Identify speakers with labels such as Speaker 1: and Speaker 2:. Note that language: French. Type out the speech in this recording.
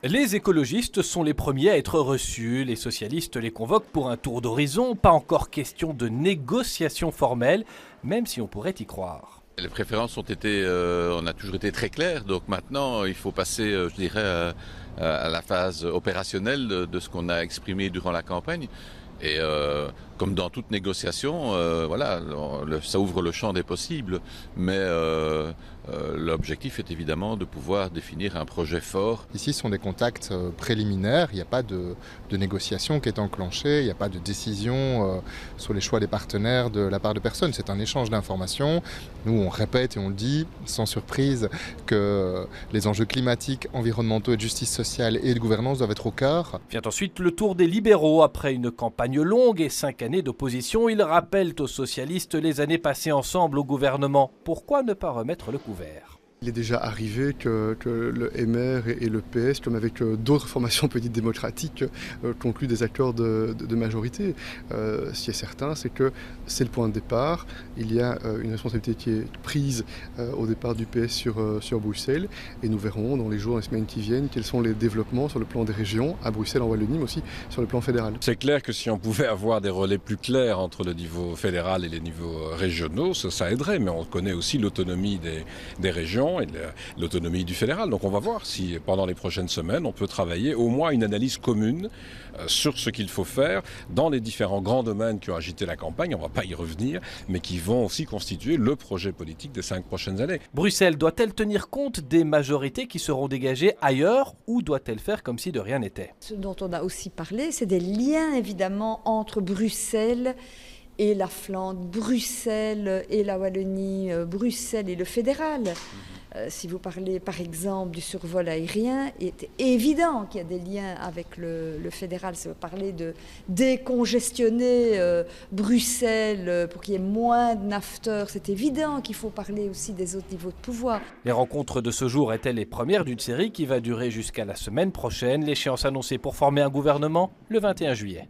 Speaker 1: Les écologistes sont les premiers à être reçus. Les socialistes les convoquent pour un tour d'horizon. Pas encore question de négociation formelle, même si on pourrait y croire.
Speaker 2: Les préférences ont été, on a toujours été très clairs, donc maintenant il faut passer, je dirais, à la phase opérationnelle de ce qu'on a exprimé durant la campagne. Et comme dans toute négociation, voilà, ça ouvre le champ des possibles, mais l'objectif est évidemment de pouvoir définir un projet fort.
Speaker 3: Ici, ce sont des contacts préliminaires, il n'y a pas de négociation qui est enclenchée, il n'y a pas de décision sur les choix des partenaires de la part de personne. C'est un échange d'informations. Nous, on répète et on le dit sans surprise que les enjeux climatiques, environnementaux et de justice sociale et de gouvernance doivent être au cœur.
Speaker 1: Vient ensuite le tour des libéraux. Après une campagne longue et 5 années d'opposition, ils rappellent aux socialistes les années passées ensemble au gouvernement. Pourquoi ne pas remettre le couvert ?
Speaker 4: Il est déjà arrivé que le MR et le PS, comme avec d'autres formations petites démocratiques, concluent des accords de majorité. Ce qui est certain, c'est que c'est le point de départ. Il y a une responsabilité qui est prise au départ du PS sur Bruxelles. Et nous verrons dans les jours et les semaines qui viennent quels sont les développements sur le plan des régions, à Bruxelles, en Wallonie, mais aussi sur le plan fédéral.
Speaker 5: C'est clair que si on pouvait avoir des relais plus clairs entre le niveau fédéral et les niveaux régionaux, ça aiderait. Mais on connaît aussi l'autonomie des régions et l'autonomie du fédéral. Donc on va voir si pendant les prochaines semaines on peut travailler au moins une analyse commune sur ce qu'il faut faire dans les différents grands domaines qui ont agité la campagne, on ne va pas y revenir, mais qui vont aussi constituer le projet politique des 5 prochaines années.
Speaker 1: Bruxelles doit-elle tenir compte des majorités qui seront dégagées ailleurs ou doit-elle faire comme si de rien n'était ?
Speaker 6: Ce dont on a aussi parlé, c'est des liens évidemment entre Bruxelles et la Flandre, Bruxelles et la Wallonie, Bruxelles et le fédéral. Si vous parlez par exemple du survol aérien, il est évident qu'il y a des liens avec le fédéral. Si vous parlez de décongestionner Bruxelles pour qu'il y ait moins de nafteurs, c'est évident qu'il faut parler aussi des autres niveaux de pouvoir.
Speaker 1: Les rencontres de ce jour étaient les premières d'une série qui va durer jusqu'à la semaine prochaine. L'échéance annoncée pour former un gouvernement le 21 juillet.